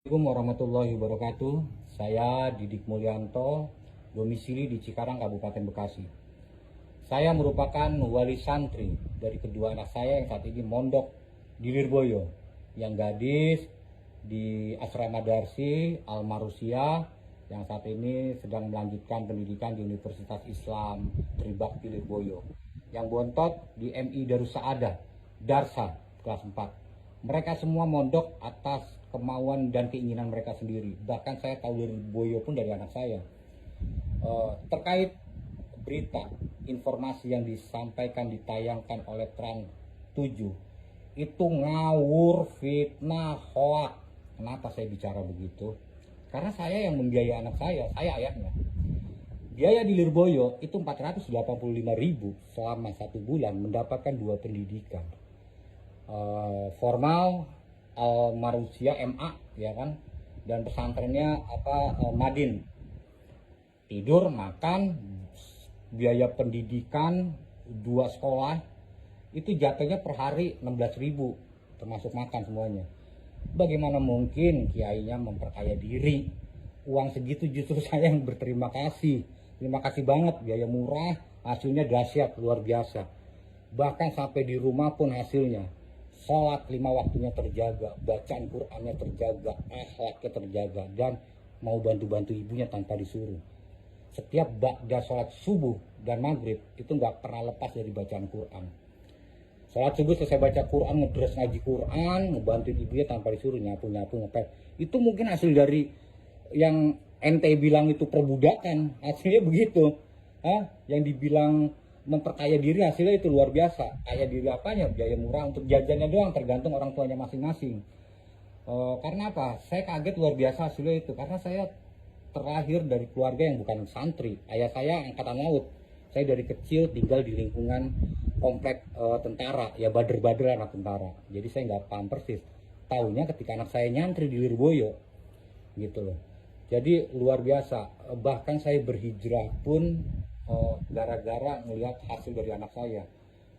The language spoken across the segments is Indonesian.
Assalamualaikum warahmatullahi wabarakatuh. Saya Didik Mulyanto, domisili di Cikarang, Kabupaten Bekasi. Saya merupakan wali santri dari kedua anak saya yang saat ini mondok di Lirboyo, yang gadis di Asrama Darsi Al-Marusia, yang saat ini sedang melanjutkan pendidikan di Universitas Islam Tribakti Lirboyo, yang bontot di MI Darussaadah Darsa kelas 4. Mereka semua mondok atas kemauan dan keinginan mereka sendiri. Bahkan saya tahu dari Boyo pun dari anak saya. Terkait berita, informasi yang disampaikan, ditayangkan oleh Trans 7, itu ngawur, fitnah, hoak. Kenapa saya bicara begitu? Karena saya yang membiayai anak saya ayahnya. Biaya di Lirboyo itu 485.000 selama 1 bulan mendapatkan 2 pendidikan. Formal Marusia MA, ya kan, dan pesantrennya Madin. Tidur, makan, biaya pendidikan 2 sekolah itu jatuhnya per hari 16.000 termasuk makan semuanya. Bagaimana mungkin kiainya memperkaya diri? Uang segitu justru saya yang berterima kasih. Terima kasih banget, biaya murah, hasilnya dahsyat, luar biasa. Bahkan sampai di rumah pun hasilnya. Sholat 5 waktunya terjaga, bacaan Qur'annya terjaga, akhlaknya terjaga, dan mau bantu-bantu ibunya tanpa disuruh. Setiap ba'da sholat subuh dan maghrib itu nggak pernah lepas dari bacaan Qur'an. Sholat subuh selesai baca Qur'an, ngedres ngaji Qur'an, ngebantu ibunya tanpa disuruh, nyapu-nyapu, ngepel. Itu mungkin hasil dari yang ente bilang itu perbudakan, hasilnya begitu. Yang dibilang memperkaya diri, hasilnya itu luar biasa. Kaya diri apanya? Biaya murah untuk jajannya doang, tergantung orang tuanya masing-masing. Karena apa? Saya kaget luar biasa hasilnya itu. Karena saya terlahir dari keluarga yang bukan santri. Ayah saya angkatan laut. Saya dari kecil tinggal di lingkungan komplek tentara. Ya bader-bader anak tentara. Jadi saya nggak paham persis. Taunya ketika anak saya nyantri di Lirboyo, gitu loh. Jadi luar biasa. Bahkan saya berhijrah pun gara-gara melihat hasil dari anak saya.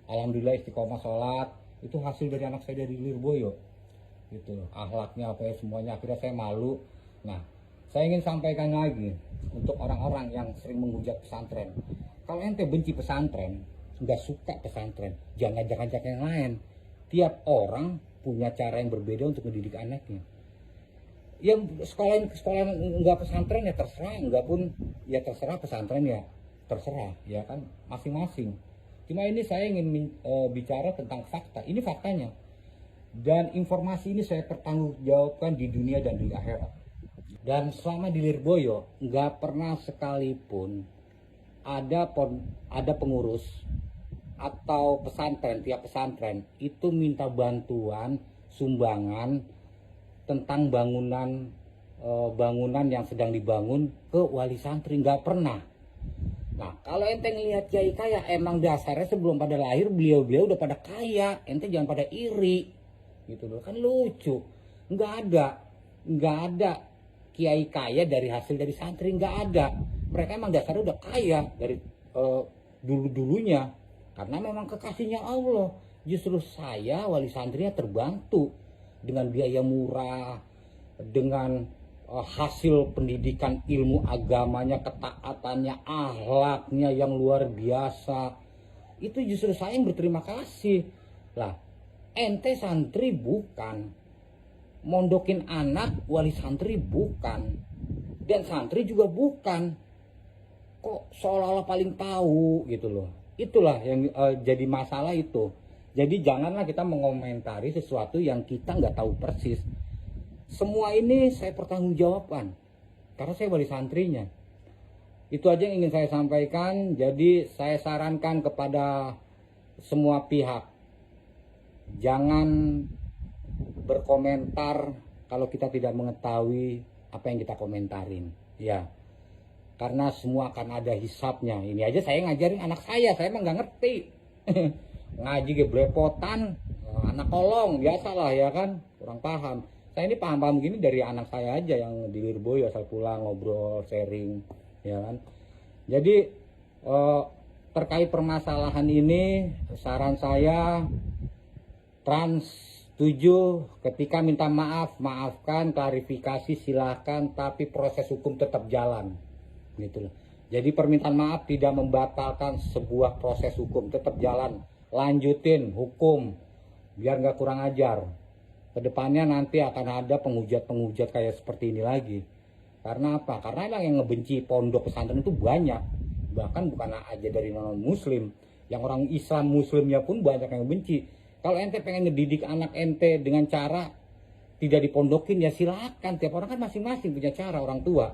Alhamdulillah istiqomah sholat itu hasil dari anak saya dari Lirboyo, gitu. Akhlaknya apa ya semuanya, akhirnya saya malu. Nah, saya ingin sampaikan lagi untuk orang-orang yang sering menghujat pesantren. Kalau ente benci pesantren, nggak suka pesantren, jangan ajak yang lain. Tiap orang punya cara yang berbeda untuk mendidik anaknya. Yang sekolah nggak pesantren ya terserah, nggak pun ya terserah, pesantren ya terserah, ya kan, masing-masing. Cuma ini saya ingin bicara tentang fakta. Ini faktanya, dan informasi ini saya pertanggungjawabkan di dunia dan di akhirat. Dan selama di Lirboyo nggak pernah sekalipun ada pengurus atau pesantren, tiap pesantren itu minta bantuan sumbangan tentang bangunan yang sedang dibangun ke wali santri, nggak pernah. Nah, kalau ente ngelihat kiai kaya, emang dasarnya sebelum pada lahir beliau-beliau udah pada kaya. Ente jangan pada iri, gitu loh. Kan lucu. Nggak ada kiai kaya dari hasil dari santri, nggak ada. Mereka emang dasarnya udah kaya dari dulu-dulunya, karena memang kekasihnya Allah. Justru saya wali santrinya terbantu dengan biaya murah, dengan hasil pendidikan ilmu agamanya, ketaatannya, akhlaknya yang luar biasa. Itu justru saya yang berterima kasih. Lah, ente santri bukan, mondokin anak wali santri bukan, dan santri juga bukan. Kok seolah-olah paling tahu gitu loh. Itulah yang jadi masalah itu. Jadi janganlah kita mengomentari sesuatu yang kita nggak tahu persis. Semua ini saya pertanggungjawabkan karena saya wali santrinya. Itu aja yang ingin saya sampaikan. Jadi saya sarankan kepada semua pihak, jangan berkomentar kalau kita tidak mengetahui apa yang kita komentarin, ya. Karena semua akan ada hisapnya. Ini aja saya ngajarin anak saya emang nggak ngerti. Ngaji geblepotan, anak kolong biasalah, ya kan, kurang paham. Saya ini paham-paham gini dari anak saya aja yang di Lirboyo, asal pulang ngobrol, sharing, ya kan. Jadi terkait permasalahan ini, saran saya Trans setuju ketika minta maaf, maafkan, klarifikasi silahkan, tapi proses hukum tetap jalan gitu loh. Jadi permintaan maaf tidak membatalkan sebuah proses hukum, tetap jalan, lanjutin hukum biar nggak kurang ajar. Kedepannya nanti akan ada penghujat-penghujat kayak seperti ini lagi. Karena apa? Karena yang ngebenci pondok pesantren itu banyak, bahkan bukan aja dari non muslim, yang orang Islam muslimnya pun banyak yang benci. Kalau ente pengen ngedidik anak ente dengan cara tidak dipondokin, ya silakan. Tiap orang kan masing-masing punya cara, orang tua.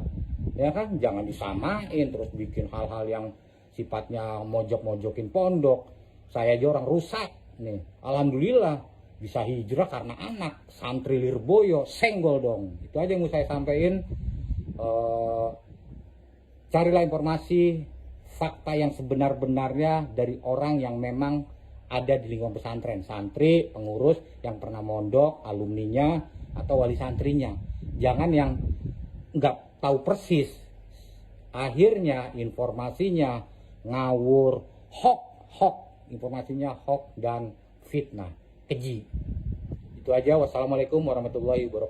Ya kan, jangan disamain terus bikin hal-hal yang sifatnya mojok-mojokin pondok. Saya aja orang rusak nih. Alhamdulillah bisa hijrah karena anak santri Lirboyo, senggol dong. Itu aja yang mau saya sampaikan. Carilah informasi fakta yang sebenar-benarnya dari orang yang memang ada di lingkungan pesantren, santri, pengurus yang pernah mondok, alumninya, atau wali santrinya. Jangan yang nggak tahu persis, akhirnya informasinya ngawur, hoax, informasinya hoax dan fitnah, keji. Itu aja. Wassalamualaikum warahmatullahi wabarakatuh.